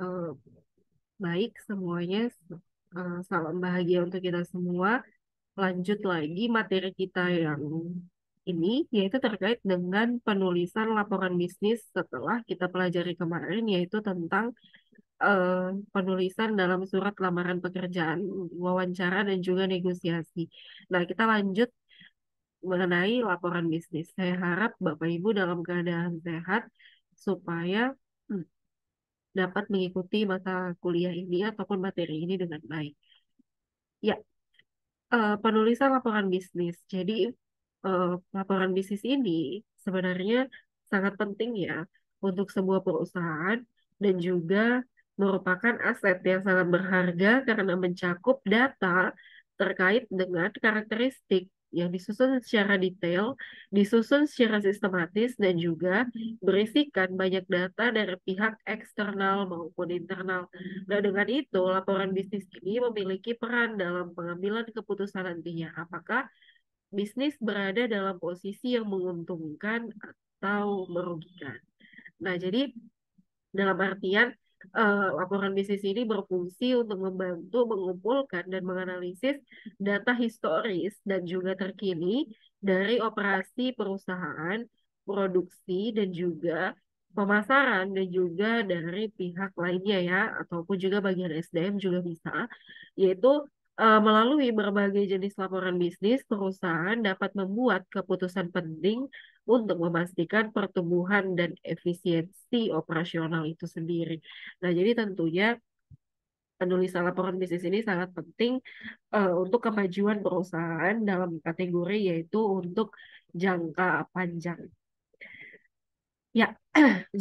eh, baik semuanya. Salam bahagia untuk kita semua. Lanjut lagi materi kita yang ini, yaitu terkait dengan penulisan laporan bisnis setelah kita pelajari kemarin, yaitu tentang eh, penulisan dalam surat lamaran pekerjaan, wawancara, dan juga negosiasi. Nah, kita lanjut mengenai laporan bisnis. Saya harap Bapak Ibu dalam keadaan sehat supaya hmm, dapat mengikuti mata kuliah ini ataupun materi ini dengan baik. Ya, penulisan laporan bisnis. Jadi, eh, laporan bisnis ini sebenarnya sangat penting ya untuk sebuah perusahaan dan juga merupakan aset yang sangat berharga karena mencakup data terkait dengan karakteristik yang disusun secara detail, disusun secara sistematis, dan juga berisikan banyak data dari pihak eksternal maupun internal. Nah, dengan itu, laporan bisnis ini memiliki peran dalam pengambilan keputusan nantinya. Apakah bisnis berada dalam posisi yang menguntungkan atau merugikan? Nah, jadi dalam artian laporan bisnis ini berfungsi untuk membantu mengumpulkan dan menganalisis data historis dan juga terkini dari operasi perusahaan, produksi, dan juga pemasaran dan juga dari pihak lainnya ya, ataupun juga bagian SDM juga bisa, yaitu melalui berbagai jenis laporan bisnis, perusahaan dapat membuat keputusan penting untuk memastikan pertumbuhan dan efisiensi operasional itu sendiri. Nah, jadi tentunya penulisan laporan bisnis ini sangat penting untuk kemajuan perusahaan dalam kategori yaitu untuk jangka panjang. Ya,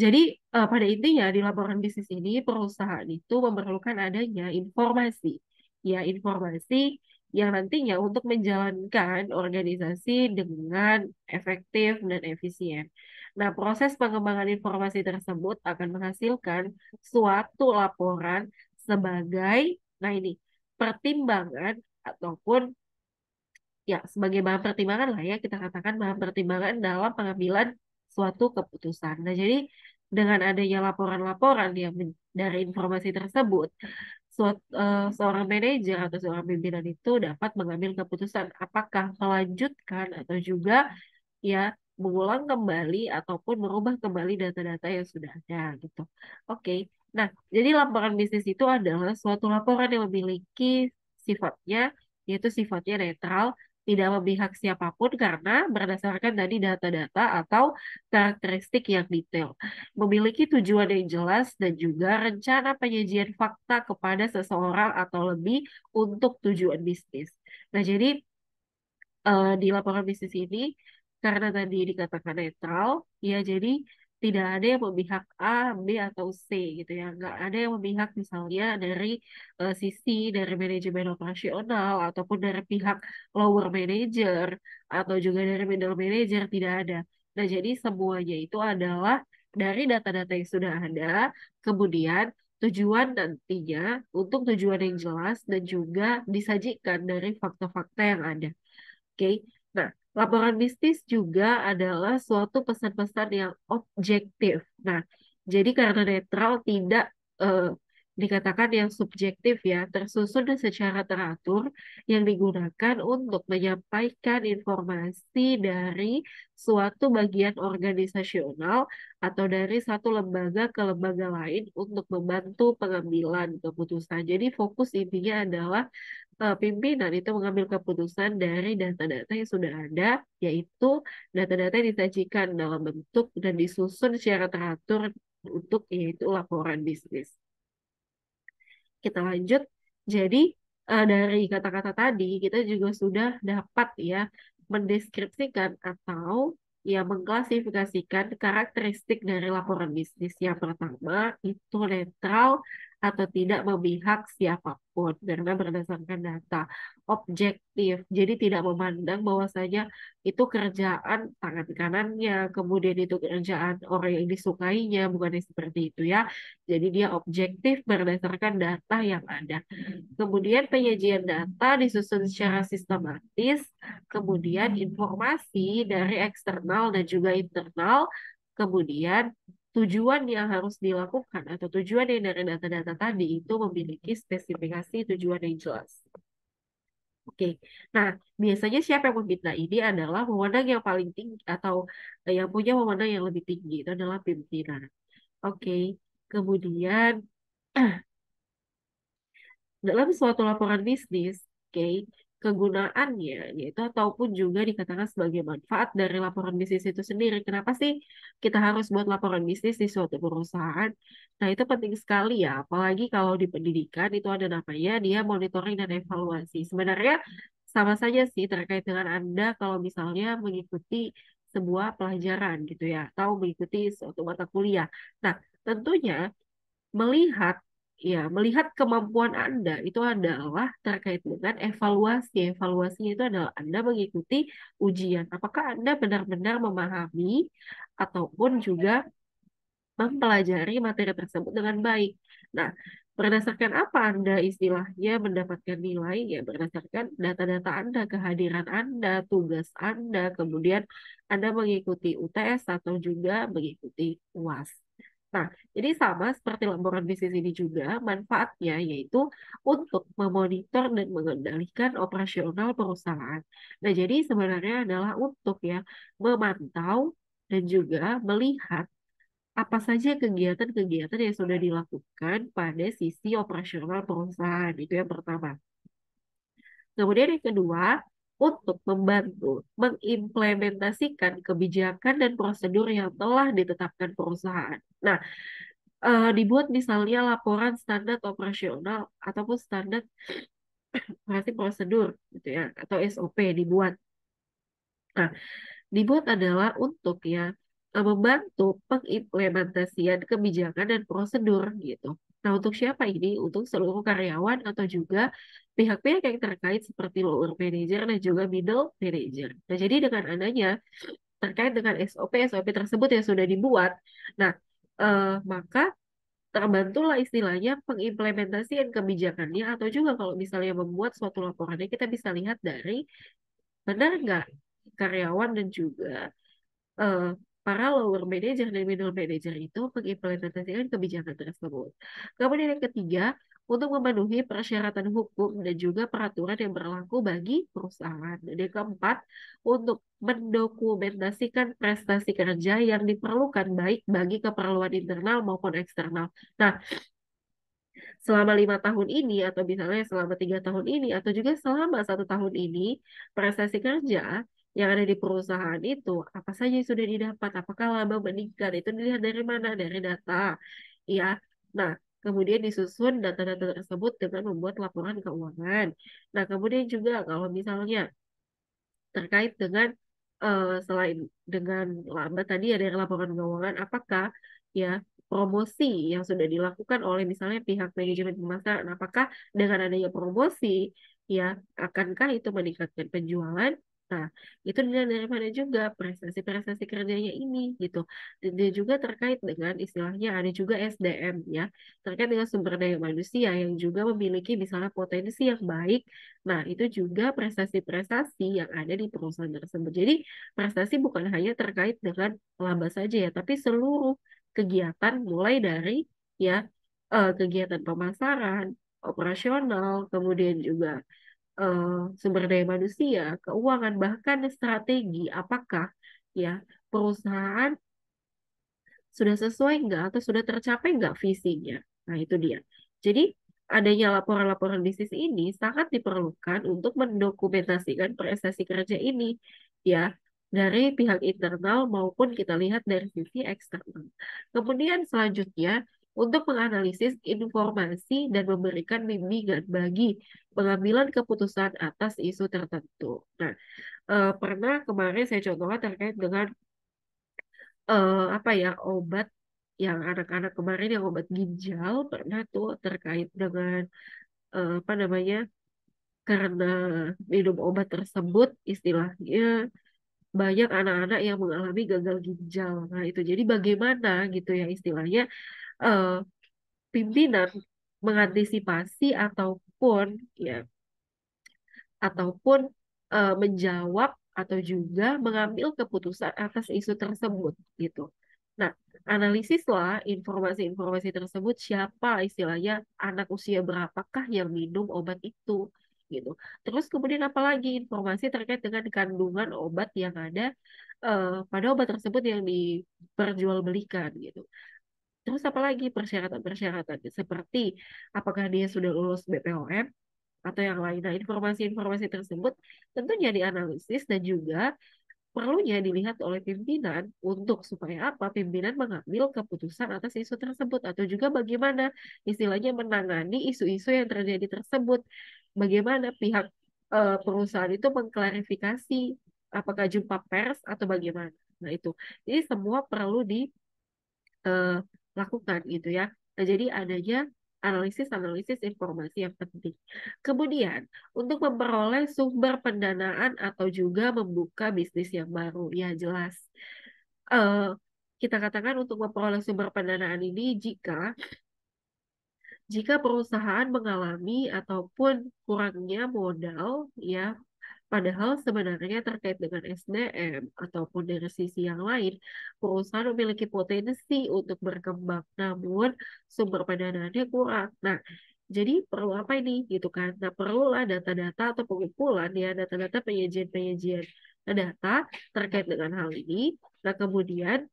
jadi pada intinya di laporan bisnis ini perusahaan itu memerlukan adanya informasi. Ya, informasi yang nantinya untuk menjalankan organisasi dengan efektif dan efisien. Nah, proses pengembangan informasi tersebut akan menghasilkan suatu laporan sebagai, nah ini, pertimbangan ataupun ya sebagai bahan pertimbangan lah ya kita katakan bahan pertimbangan dalam pengambilan suatu keputusan. Nah, jadi dengan adanya laporan-laporan yang dari informasi tersebut, seorang manajer atau seorang pimpinan itu dapat mengambil keputusan apakah melanjutkan atau juga ya mengulang kembali ataupun merubah kembali data-data yang sudah ada gitu. Oke. Nah, jadi laporan bisnis itu adalah suatu laporan yang memiliki sifatnya yaitu sifatnya netral, tidak memihak siapapun karena berdasarkan tadi data-data atau karakteristik yang detail. Memiliki tujuan yang jelas dan juga rencana penyajian fakta kepada seseorang atau lebih untuk tujuan bisnis. Nah, jadi di laporan bisnis ini karena tadi dikatakan netral, ya jadi tidak ada yang memihak A, B atau C gitu ya. Nggak ada yang memihak misalnya dari sisi dari manajemen operasional ataupun dari pihak lower manager atau juga dari middle manager tidak ada. Nah, jadi semuanya itu adalah dari data-data yang sudah ada, kemudian tujuan nantinya untuk tujuan yang jelas dan juga disajikan dari fakta-fakta yang ada. Oke. Nah, laporan bisnis juga adalah suatu pesan-pesan yang objektif. Nah, jadi karena netral tidak eh, dikatakan yang subjektif ya, tersusun dan secara teratur yang digunakan untuk menyampaikan informasi dari suatu bagian organisasional atau dari satu lembaga ke lembaga lain untuk membantu pengambilan keputusan. Jadi fokus intinya adalah pimpinan itu mengambil keputusan dari data-data yang sudah ada, yaitu data-data yang disajikan dalam bentuk dan disusun secara teratur untuk yaitu laporan bisnis. Kita lanjut. Jadi dari kata-kata tadi kita juga sudah dapat ya mendeskripsikan atau ya mengklasifikasikan karakteristik dari laporan bisnis. Yang pertama itu netral atau tidak memihak siapapun karena berdasarkan data objektif. Jadi tidak memandang bahwasanya itu kerjaan tangan kanannya, kemudian itu kerjaan orang yang disukainya, bukan seperti itu ya. Jadi dia objektif berdasarkan data yang ada. Kemudian penyajian data disusun secara sistematis, kemudian informasi dari eksternal dan juga internal, kemudian tujuan yang harus dilakukan atau tujuan yang dari data-data tadi itu memiliki spesifikasi tujuan yang jelas. Oke, nah biasanya siapa yang meminta ini adalah wewenang yang paling tinggi atau yang punya wewenang yang lebih tinggi itu adalah pimpinan. Oke, kemudian dalam suatu laporan bisnis, oke, kegunaannya yaitu ataupun juga dikatakan sebagai manfaat dari laporan bisnis itu sendiri. Kenapa sih kita harus buat laporan bisnis di suatu perusahaan? Nah, itu penting sekali ya, apalagi kalau di pendidikan itu ada namanya dia monitoring dan evaluasi. Sebenarnya sama saja sih terkait dengan Anda kalau misalnya mengikuti sebuah pelajaran gitu ya, atau mengikuti suatu mata kuliah. Nah, tentunya melihat melihat kemampuan Anda itu adalah terkait dengan evaluasi. Evaluasinya itu adalah Anda mengikuti ujian. Apakah Anda benar-benar memahami ataupun juga mempelajari materi tersebut dengan baik. Nah, berdasarkan apa Anda istilahnya mendapatkan nilai? Ya, berdasarkan data-data Anda, kehadiran Anda, tugas Anda, kemudian Anda mengikuti UTS atau juga mengikuti UAS. Nah, jadi sama seperti laporan bisnis ini juga, manfaatnya yaitu untuk memonitor dan mengendalikan operasional perusahaan. Nah, jadi sebenarnya adalah untuk memantau dan juga melihat apa saja kegiatan-kegiatan yang sudah dilakukan pada sisi operasional perusahaan. Itu yang pertama. Kemudian yang kedua, untuk membantu mengimplementasikan kebijakan dan prosedur yang telah ditetapkan perusahaan. Nah, dibuat misalnya laporan standar operasional ataupun standar operasi prosedur gitu ya, atau SOP dibuat. Nah, dibuat adalah untuk membantu pengimplementasian kebijakan dan prosedur gitu. Nah, untuk siapa ini? Untuk seluruh karyawan atau juga pihak-pihak yang terkait seperti lower manager dan juga middle manager. Nah, jadi dengan adanya terkait dengan SOP tersebut yang sudah dibuat, nah maka terbantulah istilahnya pengimplementasian kebijakannya atau juga kalau misalnya membuat suatu laporannya kita bisa lihat dari benar nggak karyawan dan juga eh, para lower manager dan middle manager itu mengimplementasikan kebijakan tersebut. Kemudian yang ketiga, untuk memenuhi persyaratan hukum dan juga peraturan yang berlaku bagi perusahaan. Dan yang keempat, untuk mendokumentasikan prestasi kerja yang diperlukan baik bagi keperluan internal maupun eksternal. Nah, selama 5 tahun ini atau misalnya selama 3 tahun ini atau juga selama 1 tahun ini prestasi kerja yang ada di perusahaan itu apa saja yang sudah didapat, apakah laba meningkat, itu dilihat dari mana, dari data ya. Nah, kemudian disusun data-data tersebut dengan membuat laporan keuangan. Nah, kemudian juga kalau misalnya terkait dengan selain dengan laba tadi ada yang laporan keuangan, apakah ya promosi yang sudah dilakukan oleh misalnya pihak manajemen pemasaran, apakah dengan adanya promosi ya akankah itu meningkatkan penjualan? Nah, itu dilihat dari mana juga prestasi-prestasi kerjanya ini gitu. Dan dia juga terkait dengan istilahnya ada juga SDM ya, terkait dengan sumber daya manusia yang juga memiliki misalnya potensi yang baik. Nah, itu juga prestasi-prestasi yang ada di perusahaan tersebut. Jadi, prestasi bukan hanya terkait dengan laba saja ya, tapi seluruh kegiatan mulai dari ya kegiatan pemasaran, operasional, kemudian juga eh, sumber daya manusia, keuangan, bahkan strategi apakah ya perusahaan sudah sesuai nggak atau sudah tercapai nggak visinya. Nah, itu dia. Jadi, adanya laporan-laporan bisnis ini sangat diperlukan untuk mendokumentasikan prestasi kerja ini, ya, dari pihak internal maupun kita lihat dari sisi eksternal. Kemudian selanjutnya, untuk menganalisis informasi dan memberikan bimbingan bagi pengambilan keputusan atas isu tertentu. Nah, pernah kemarin saya contohkan terkait dengan apa ya obat yang anak-anak kemarin yang obat ginjal pernah tuh terkait dengan apa namanya karena minum obat tersebut istilahnya banyak anak-anak yang mengalami gagal ginjal. Nah itu jadi bagaimana gitu ya istilahnya eh, pimpinan mengantisipasi ya ataupun menjawab atau juga mengambil keputusan atas isu tersebut gitu. Nah, analisislah informasi-informasi tersebut, siapa istilahnya anak usia berapakah yang minum obat itu gitu. Terus kemudian apalagi informasi terkait dengan kandungan obat yang ada pada obat tersebut yang diperjualbelikan gitu. Terus apalagi persyaratan-persyaratan seperti apakah dia sudah lulus BPOM atau yang lain. Nah, informasi-informasi tersebut tentunya dianalisis dan juga perlunya dilihat oleh pimpinan untuk supaya apa pimpinan mengambil keputusan atas isu tersebut atau juga bagaimana istilahnya menangani isu-isu yang terjadi tersebut. Bagaimana pihak perusahaan itu mengklarifikasi apakah jumpa pers atau bagaimana. Nah, itu. Jadi semua perlu dilakukan gitu ya. Nah, jadi adanya analisis-analisis informasi yang penting. Kemudian, untuk memperoleh sumber pendanaan atau juga membuka bisnis yang baru, ya jelas. Eh, kita katakan untuk memperoleh sumber pendanaan ini jika perusahaan mengalami ataupun kurangnya modal, ya padahal sebenarnya terkait dengan SDM ataupun dari sisi yang lain, perusahaan memiliki potensi untuk berkembang, namun sumber pendanaannya kurang. Nah, jadi perlu apa ini gitu kan? Nah, perlulah data-data atau pengumpulan ya, data-data penyajian-penyajian data terkait dengan hal ini. Nah, kemudian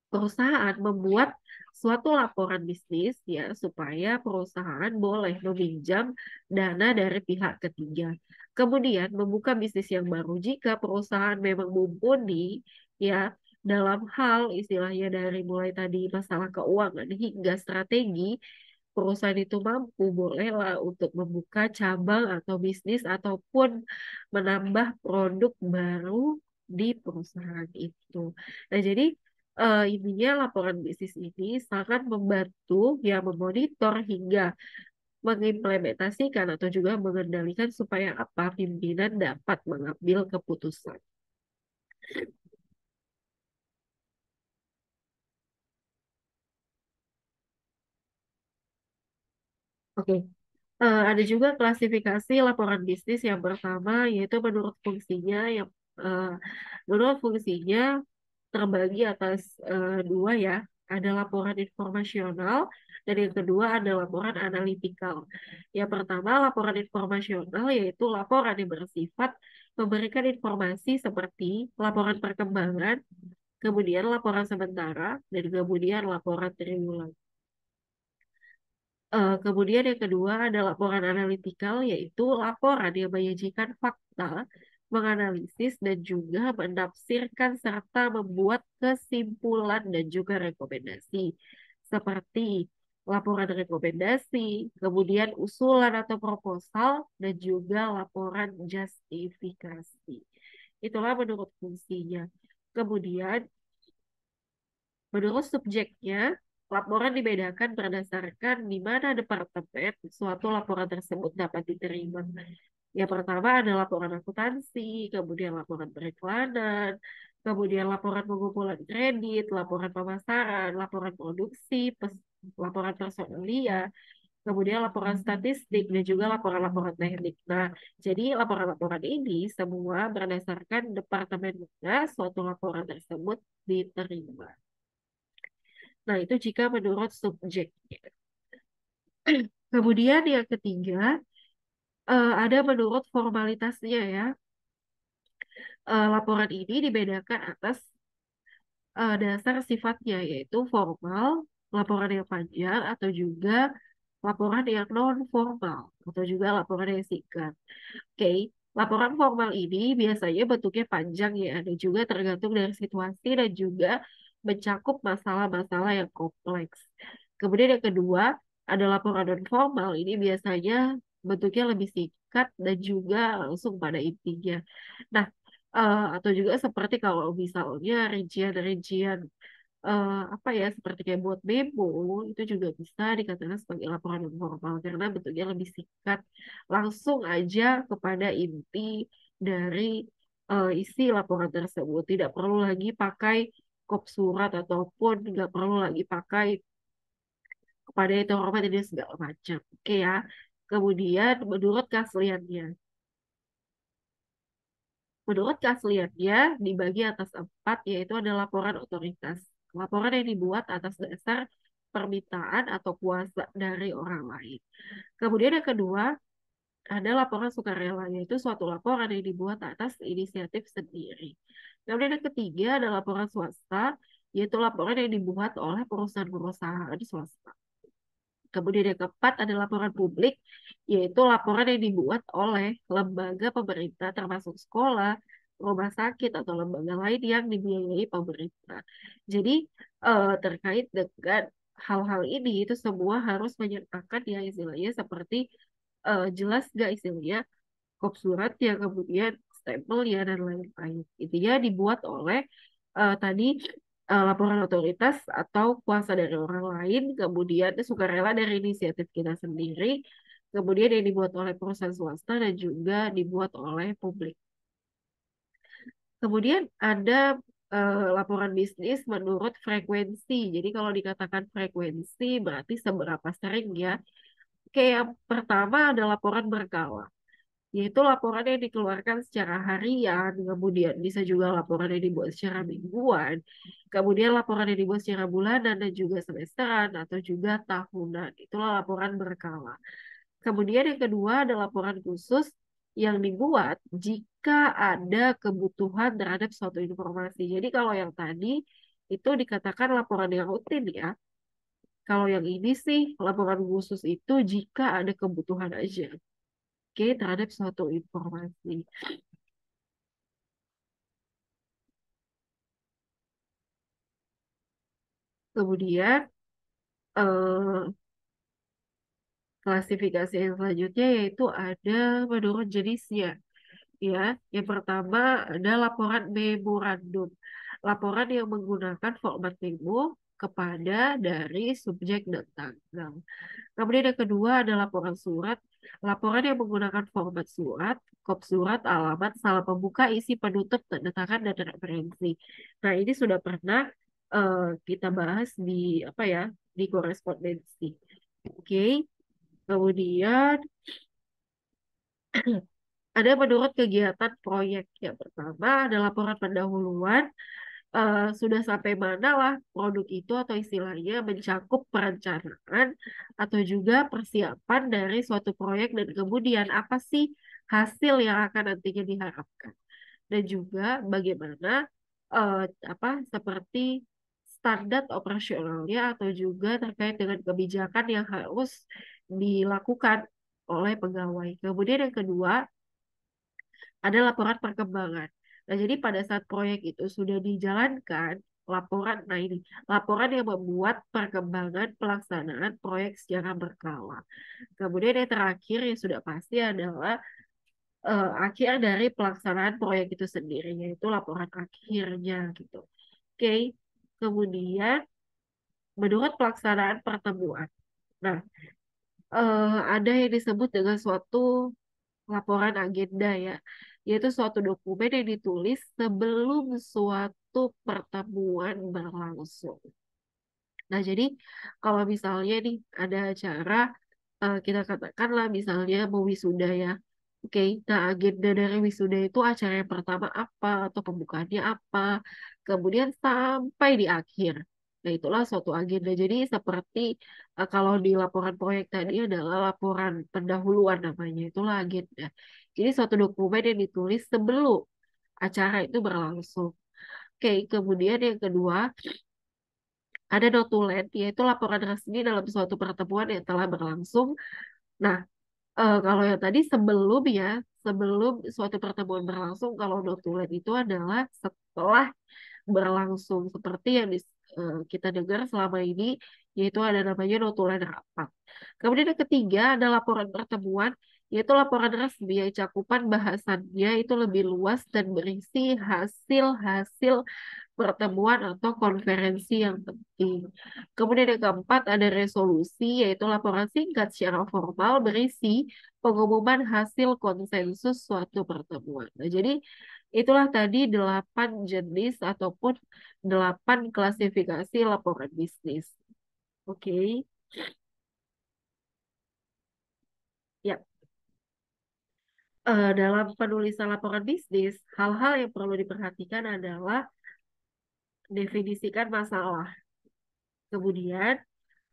perusahaan membuat suatu laporan bisnis ya supaya perusahaan boleh meminjam dana dari pihak ketiga. Kemudian membuka bisnis yang baru jika perusahaan memang mumpuni ya dalam hal istilahnya dari mulai tadi masalah keuangan hingga strategi, perusahaan itu mampu bolehlah untuk membuka cabang atau bisnis ataupun menambah produk baru di perusahaan itu. Nah, jadi intinya laporan bisnis ini sangat membantu ya memonitor hingga mengimplementasikan atau juga mengendalikan supaya apa pimpinan dapat mengambil keputusan. Oke. Ada juga klasifikasi laporan bisnis yang pertama yaitu eh, menurut fungsinya terbagi atas dua ya. Ada laporan informasional dan yang kedua ada laporan analitikal. Yang pertama laporan informasional yaitu laporan yang bersifat memberikan informasi seperti laporan perkembangan, kemudian laporan sementara, dan kemudian laporan triwulan. Kemudian yang kedua ada laporan analitikal, yaitu laporan yang menyajikan fakta, menganalisis, dan juga menafsirkan serta membuat kesimpulan dan juga rekomendasi. Seperti laporan rekomendasi, kemudian usulan atau proposal, dan juga laporan justifikasi. Itulah menurut fungsinya. Kemudian menurut subjeknya, laporan dibedakan berdasarkan di mana departemen suatu laporan tersebut dapat diterima. Yang pertama ada laporan akuntansi, kemudian laporan periklanan, kemudian laporan pengumpulan kredit, laporan pemasaran, laporan produksi, laporan personalia, kemudian laporan statistik, dan juga laporan-laporan teknik. Nah, jadi laporan-laporan ini semua berdasarkan departemen mana suatu laporan tersebut diterima. Nah, itu jika menurut subjeknya. Kemudian yang ketiga, ada menurut formalitasnya ya. Laporan ini dibedakan atas dasar sifatnya, yaitu formal, laporan yang panjang, atau juga laporan yang non-formal, atau juga laporan yang singkat. Oke, laporan formal ini biasanya bentuknya panjang ya, dan juga tergantung dari situasi dan juga mencakup masalah-masalah yang kompleks. Kemudian yang kedua, ada laporan non formal. Ini biasanya bentuknya lebih singkat dan juga langsung pada intinya. Nah, atau juga seperti kalau misalnya rincian-rincian apa ya seperti kayak buat memo itu juga bisa dikatakan sebagai laporan non formal karena bentuknya lebih singkat langsung aja kepada inti dari isi laporan tersebut tidak perlu lagi pakai kop surat ataupun nggak perlu lagi pakai kepada itu hormat ini segala macam oke ya kemudian menurut keasliannya dibagi atas empat yaitu ada laporan otoritas. Laporan yang dibuat atas dasar permintaan atau kuasa dari orang lain. Kemudian yang kedua, ada laporan sukarela, yaitu suatu laporan yang dibuat atas inisiatif sendiri. Kemudian yang ketiga ada laporan swasta, yaitu laporan yang dibuat oleh perusahaan-perusahaan swasta. Kemudian yang keempat ada laporan publik, yaitu laporan yang dibuat oleh lembaga pemerintah termasuk sekolah, rumah sakit, atau lembaga lain yang dibiayai pemerintah. Jadi terkait dengan hal-hal ini itu semua harus menyertakan ya istilahnya seperti jelas gak istilahnya kop surat ya kemudian stempel ya dan lain-lain. Intinya dibuat oleh tadi laporan otoritas atau kuasa dari orang lain, kemudian sukarela dari inisiatif kita sendiri, kemudian yang dibuat oleh perusahaan swasta dan juga dibuat oleh publik. Kemudian ada laporan bisnis menurut frekuensi. Jadi kalau dikatakan frekuensi berarti seberapa sering ya. Oke, yang pertama ada laporan berkala, yaitu laporan yang dikeluarkan secara harian, kemudian bisa juga laporan yang dibuat secara mingguan, kemudian laporan yang dibuat secara bulanan dan juga semesteran atau juga tahunan. Itulah laporan berkala. Kemudian yang kedua ada laporan khusus yang dibuat jika ada kebutuhan terhadap suatu informasi. Jadi kalau yang tadi itu dikatakan laporan yang rutin ya. Kalau yang ini sih laporan khusus itu jika ada kebutuhan aja. Oke, terhadap suatu informasi. Kemudian eh, klasifikasi yang selanjutnya yaitu ada menurut jenisnya. Ya, yang pertama ada laporan memorandum. Laporan yang menggunakan format memo kepada dari subjek dan tanggal. Kemudian yang kedua ada laporan surat. Laporan yang menggunakan format surat, kop surat, alamat, salah pembuka, isi penutup, tanda tangan, dan referensi. Nah, ini sudah pernah kita bahas di apa ya, di korespondensi. Oke, kemudian ada menurut kegiatan proyek. Yang pertama ada laporan pendahuluan, sudah sampai mana lah produk itu atau istilahnya mencakup perencanaan atau juga persiapan dari suatu proyek dan kemudian apa sih hasil yang akan nantinya diharapkan dan juga bagaimana eh, apa seperti standar operasionalnya atau juga terkait dengan kebijakan yang harus dilakukan oleh pegawai. Kemudian yang kedua ada laporan perkembangan. Nah, jadi pada saat proyek itu sudah dijalankan, nah ini, laporan yang membuat perkembangan pelaksanaan proyek secara berkala. Kemudian yang terakhir yang sudah pasti adalah akhir dari pelaksanaan proyek itu sendiri, yaitu laporan akhirnya gitu. Oke, kemudian menurut pelaksanaan pertemuan. Nah, ada yang disebut dengan suatu laporan agenda ya, yaitu suatu dokumen yang ditulis sebelum suatu pertemuan berlangsung. Nah, jadi kalau misalnya nih ada acara, kita katakanlah misalnya mau wisuda ya. Oke, nah agenda dari wisuda itu acara yang pertama apa atau pembukaannya apa, kemudian sampai di akhir. Nah, itulah suatu agenda. Jadi seperti kalau di laporan proyek tadi adalah laporan pendahuluan namanya, itulah agenda. Jadi suatu dokumen yang ditulis sebelum acara itu berlangsung. Oke, kemudian yang kedua ada notulen, yaitu laporan resmi dalam suatu pertemuan yang telah berlangsung. Nah, kalau yang tadi sebelum suatu pertemuan berlangsung, kalau notulen itu adalah setelah berlangsung seperti yang kita dengar selama ini, yaitu ada namanya notulen rapat. Kemudian yang ketiga ada laporan pertemuan, yaitu laporan resmi yang cakupan bahasannya itu lebih luas dan berisi hasil-hasil pertemuan atau konferensi yang penting. Kemudian yang keempat ada resolusi, yaitu laporan singkat secara formal berisi pengumuman hasil konsensus suatu pertemuan. Nah, jadi itulah tadi 8 jenis ataupun 8 klasifikasi laporan bisnis. Oke, ya. Dalam penulisan laporan bisnis, hal-hal yang perlu diperhatikan adalah definisikan masalah. Kemudian,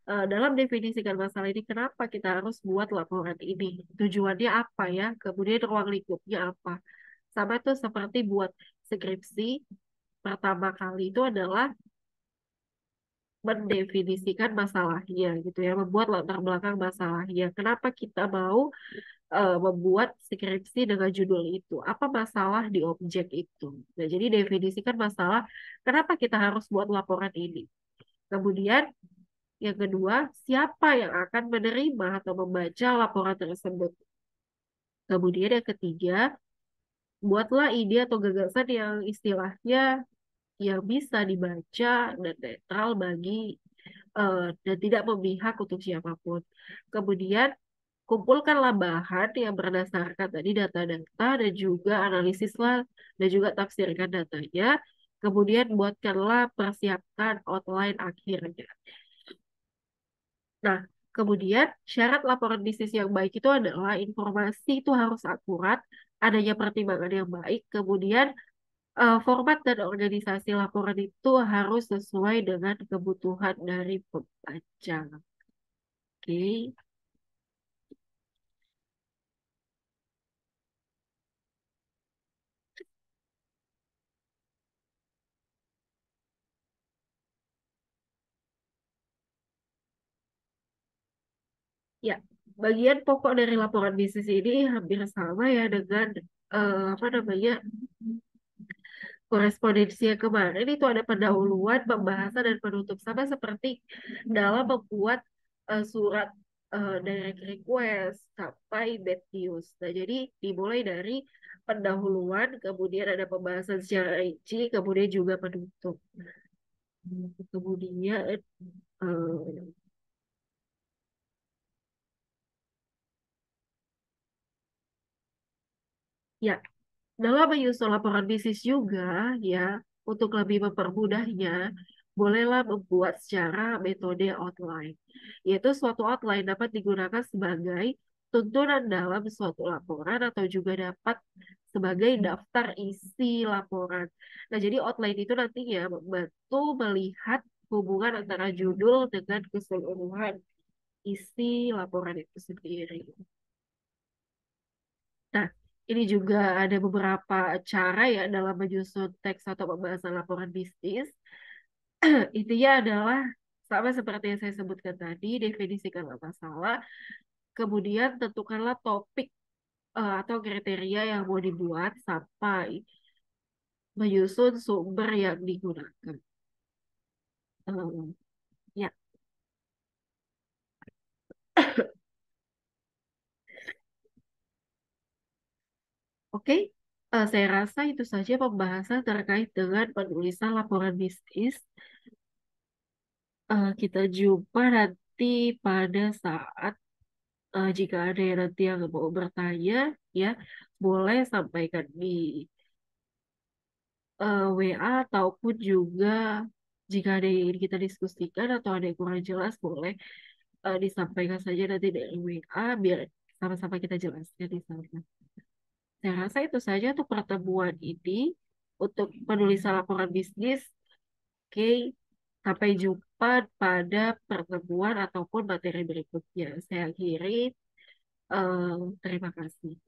dalam definisikan masalah ini, kenapa kita harus buat laporan ini? Tujuannya apa ya? Kemudian ruang lingkupnya apa? Sama tuh seperti buat skripsi, pertama kali itu adalah mendefinisikan masalahnya gitu ya, membuat latar belakang masalahnya. Kenapa kita mau membuat skripsi dengan judul itu? Apa masalah di objek itu? Nah, jadi definisikan masalah, kenapa kita harus buat laporan ini? Kemudian yang kedua, siapa yang akan menerima atau membaca laporan tersebut? Kemudian yang ketiga, buatlah ide atau gagasan yang istilahnya yang bisa dibaca dan netral bagi dan tidak memihak untuk siapapun. Kemudian kumpulkanlah bahan yang berdasarkan tadi data-data dan juga analisislah dan juga tafsirkan datanya. Kemudian buatkanlah persiapkan outline akhirnya. Nah, kemudian syarat laporan bisnis yang baik itu adalah informasi itu harus akurat, adanya pertimbangan yang baik, kemudian format dan organisasi laporan itu harus sesuai dengan kebutuhan dari pembaca. Oke. Ya, bagian pokok dari laporan bisnis ini hampir sama ya dengan apa namanya korespondensi yang kemarin itu ada pendahuluan, pembahasan dan penutup sama seperti dalam membuat surat direct request sampai bad news. Nah, jadi dimulai dari pendahuluan, kemudian ada pembahasan secara rinci, kemudian juga penutup. Kemudian ya, dalam menyusun laporan bisnis juga, ya, untuk lebih mempermudahnya, bolehlah membuat secara metode outline. Yaitu suatu outline dapat digunakan sebagai tuntunan dalam suatu laporan atau juga dapat sebagai daftar isi laporan. Nah, jadi outline itu nantinya membantu melihat hubungan antara judul dengan keseluruhan isi laporan itu sendiri. Nah, ini juga ada beberapa cara ya dalam menyusun teks atau pembahasan laporan bisnis. Intinya adalah sama seperti yang saya sebutkan tadi, definisikanlah masalah, kemudian tentukanlah topik atau kriteria yang mau dibuat sampai menyusun sumber yang digunakan. Eh, ya, oke. Saya rasa itu saja pembahasan terkait dengan penulisan laporan bisnis. Kita jumpa nanti pada saat jika ada yang nanti yang mau bertanya, ya boleh sampaikan di WA ataupun juga jika ada yang ingin kita diskusikan atau ada yang kurang jelas, boleh disampaikan saja nanti dari WA biar sama-sama kita jelaskan di sana. Saya rasa itu saja untuk pertemuan ini untuk penulisan laporan bisnis. Oke, sampai jumpa pada pertemuan ataupun materi berikutnya. Saya akhiri. Terima kasih.